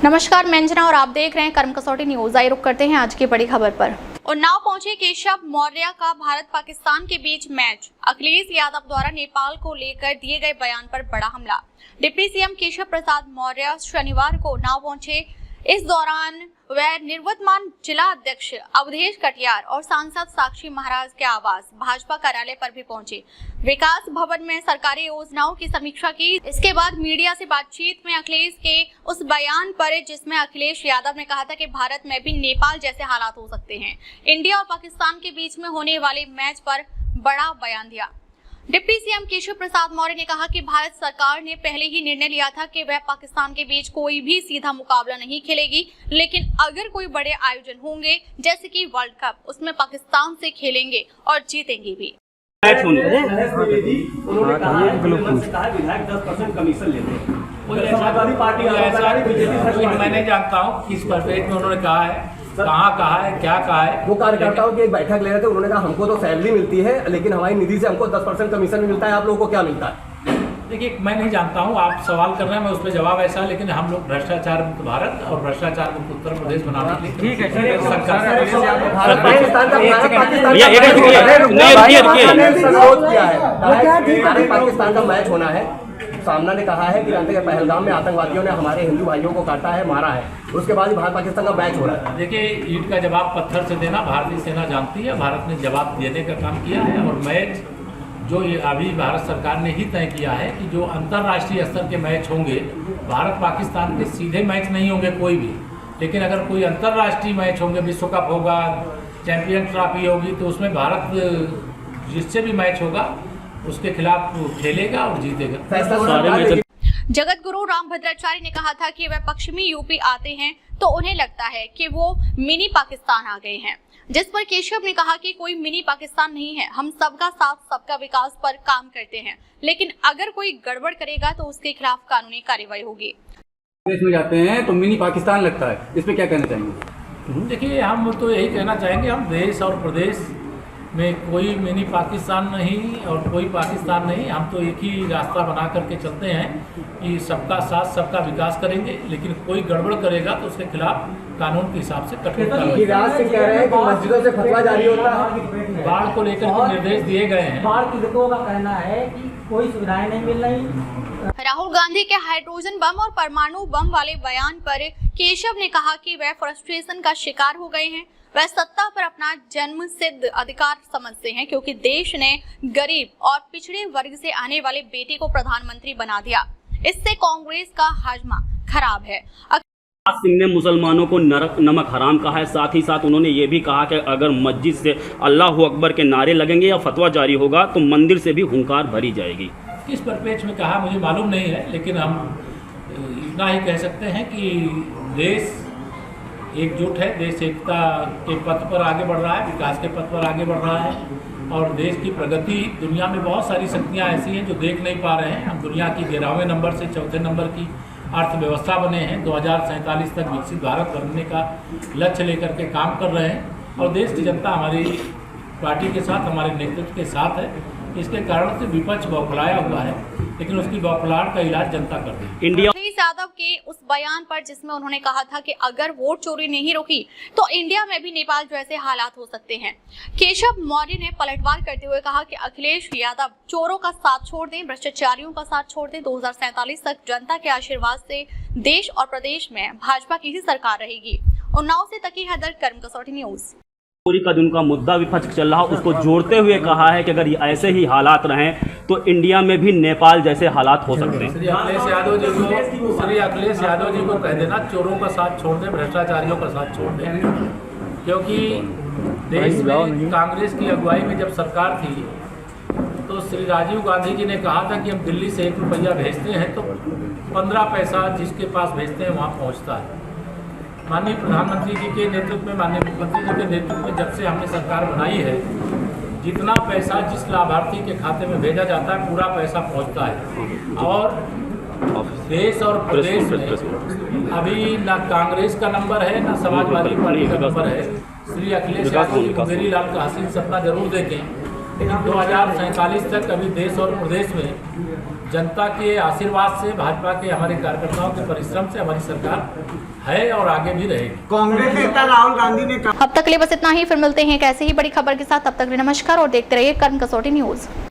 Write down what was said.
नमस्कार, मैं अंजना और आप देख रहे हैं कर्म कसौटी न्यूज। आइए रुक करते हैं आज की बड़ी खबर पर। उन्नाव पहुंचे केशव मौर्य का भारत पाकिस्तान के बीच मैच। अखिलेश यादव द्वारा नेपाल को लेकर दिए गए बयान पर बड़ा हमला। डिप्टी सीएम केशव प्रसाद मौर्य शनिवार को उन्नाव पहुंचे। इस दौरान वह निवर्तमान जिला अध्यक्ष अवधेश कटियार और सांसद साक्षी महाराज के आवास भाजपा कार्यालय पर भी पहुंचे। विकास भवन में सरकारी योजनाओं की समीक्षा की। इसके बाद मीडिया से बातचीत में अखिलेश के उस बयान पर जिसमें अखिलेश यादव ने कहा था कि भारत में भी नेपाल जैसे हालात हो सकते हैं, इंडिया और पाकिस्तान के बीच में होने वाले मैच पर बड़ा बयान दिया। डिप्टी सीएम केशव प्रसाद मौर्य ने कहा कि भारत सरकार ने पहले ही निर्णय लिया था कि वह पाकिस्तान के बीच कोई भी सीधा मुकाबला नहीं खेलेगी, लेकिन अगर कोई बड़े आयोजन होंगे जैसे कि वर्ल्ड कप, उसमें पाकिस्तान से खेलेंगे और जीतेंगे भी। उन्होंने कहा विधायक 10% कमीशन लेते हैं। समाजवादी पार्टी मैं नहीं जानता हूँ किस परपेज में उन्होंने कहा है, कहा है, क्या कहा है। वो कार्यकर्ताओं की एक बैठक ले रहे थे, उन्होंने कहा हमको तो सैलरी मिलती है लेकिन हमारी निधि से हमको 10% कमीशन भी मिलता है, आप लोगों को क्या मिलता है? देखिए, मैं नहीं जानता हूँ, आप सवाल कर रहे हैं, मैं उस पर जवाब ऐसा, लेकिन हम लोग भ्रष्टाचार मुक्त भारत और भ्रष्टाचार मुक्त उत्तर प्रदेश बनाने के लिए ठीक है पाकिस्तान का मैच होना है। सामना ने कहा है कि पहलगाम में आतंकवादियों ने हमारे हिंदू भाइयों को काटा है, मारा है, उसके बाद भारत पाकिस्तान का मैच हो रहा है। देखिए, ईंट का जवाब पत्थर से देना भारतीय सेना जानती है। भारत ने जवाब देने का काम किया है और मैच जो ये अभी भारत सरकार ने ही तय किया है कि जो अंतर्राष्ट्रीय स्तर के मैच होंगे, भारत पाकिस्तान के सीधे मैच नहीं होंगे कोई भी, लेकिन अगर कोई अंतर्राष्ट्रीय मैच होंगे, विश्व कप होगा, चैंपियन ट्रॉफी होगी, तो उसमें भारत जिससे भी मैच होगा उसके खिलाफ खेलेगा और जीतेगा। जगत गुरु रामभद्राचार्य ने कहा था कि वह पश्चिमी यूपी आते हैं तो उन्हें लगता है कि वो मिनी पाकिस्तान आ गए हैं, जिस पर केशव ने कहा कि कोई मिनी पाकिस्तान नहीं है, हम सबका साथ सबका विकास पर काम करते हैं, लेकिन अगर कोई गड़बड़ करेगा तो उसके खिलाफ कानूनी कार्रवाई होगी। देश में जाते हैं तो मिनी पाकिस्तान लगता है, इस पे क्या कहना चाहेंगे? देखिए, हम तो यही कहना चाहेंगे, हम देश और प्रदेश में कोई मिनी पाकिस्तान नहीं और कोई पाकिस्तान नहीं, हम तो एक ही रास्ता बना करके चलते हैं कि सबका साथ सबका विकास करेंगे, लेकिन कोई गड़बड़ करेगा तो उसके खिलाफ कानून के हिसाब से कठोर कार्रवाई। कह रहे हैं कि मस्जिदों से फतवा जारी होता है, बाढ़ को लेकर के निर्देश दिए गए हैं। बाढ़ पीड़ितों का कहना है कि कोई सुविधाएं नहीं मिल रही। राहुल गांधी के हाइड्रोजन बम और परमाणु बम वाले बयान पर केशव ने कहा कि वह फ्रस्ट्रेशन का शिकार हो गए हैं। वह सत्ता पर अपना जन्म सिद्ध अधिकार समझते हैं क्योंकि देश ने गरीब और पिछड़े वर्ग से आने वाले बेटे को प्रधानमंत्री बना दिया। इससे कांग्रेस का हाजमा खराब है। सिंह ने मुसलमानों को नमक हराम कहा है। साथ ही साथ उन्होंने ये भी कहा कि अगर मस्जिद से अल्लाह अकबर के नारे लगेंगे या फतवा जारी होगा तो मंदिर से भी हुंकार भरी जाएगी। किस परिपेक्ष में कहा मुझे मालूम नहीं है, लेकिन हम इतना ही कह सकते हैं कि देश एकजुट है, देश एकता के पथ पर आगे बढ़ रहा है, विकास के पथ पर आगे बढ़ रहा है और देश की प्रगति, दुनिया में बहुत सारी शक्तियाँ ऐसी हैं जो देख नहीं पा रहे हैं। हम दुनिया की 11वें नंबर से 4थे नंबर की अर्थव्यवस्था बने हैं, 2047 तक विकसित भारत बनने का लक्ष्य लेकर के काम कर रहे हैं और देश की जनता हमारी पार्टी के साथ, हमारे नेतृत्व के साथ है। इसके कारण से विपक्ष बौखलाया हुआ है, लेकिन उसकी बौखलाहट का इलाज जनता कर रही है। अखिलेश यादव के उस बयान पर जिसमें उन्होंने कहा था कि अगर वोट चोरी नहीं रुकी तो इंडिया में भी नेपाल जैसे हालात हो सकते हैं, केशव मौर्य ने पलटवार करते हुए कहा कि अखिलेश यादव चोरों का साथ छोड़ दें, भ्रष्टाचारियों का साथ छोड़ दें। 2047 तक जनता के आशीर्वाद से देश और प्रदेश में भाजपा की ही सरकार रहेगी। उन्नाव से तकी हैदर, कर्म कसौटी न्यूज। चोरी का जिनका मुद्दा विपक्ष चल रहा, उसको जोड़ते हुए कहा है कि अगर ऐसे ही हालात रहें तो इंडिया में भी नेपाल जैसे हालात हो सकते हैं। श्री अखिलेश यादव जी को कह देना चोरों का साथ छोड़ दें, भ्रष्टाचारियों का साथ छोड़ दें, क्योंकि देश में कांग्रेस की अगुवाई में जब सरकार थी तो श्री राजीव गांधी जी ने कहा था कि हम दिल्ली से 1 रुपया भेजते हैं तो 15 पैसा जिसके पास भेजते हैं वहाँ पहुँचता है। माननीय प्रधानमंत्री जी के नेतृत्व में, माननीय मुख्यमंत्री जी के नेतृत्व में जब से हमने सरकार बनाई है, जितना पैसा जिस लाभार्थी के खाते में भेजा जाता है पूरा पैसा पहुंचता है और देश और प्रदेश में अभी ना कांग्रेस का नंबर है ना समाजवादी पार्टी का नंबर है। श्री अखिलेश यादव जी को मेरी लाल का हसीन सपना जरूर देखें लेकिन 2047 तक अभी देश और प्रदेश में जनता के आशीर्वाद से, भाजपा के, हमारे कार्यकर्ताओं के परिश्रम से हमारी सरकार है और आगे भी रहेगी। कांग्रेस नेता राहुल गांधी ने कहा। अब तक के लिए बस इतना ही, फिर मिलते हैं एक ऐसे ही बड़ी खबर के साथ। तब तक के लिए नमस्कार और देखते रहिए कर्म कसौटी न्यूज।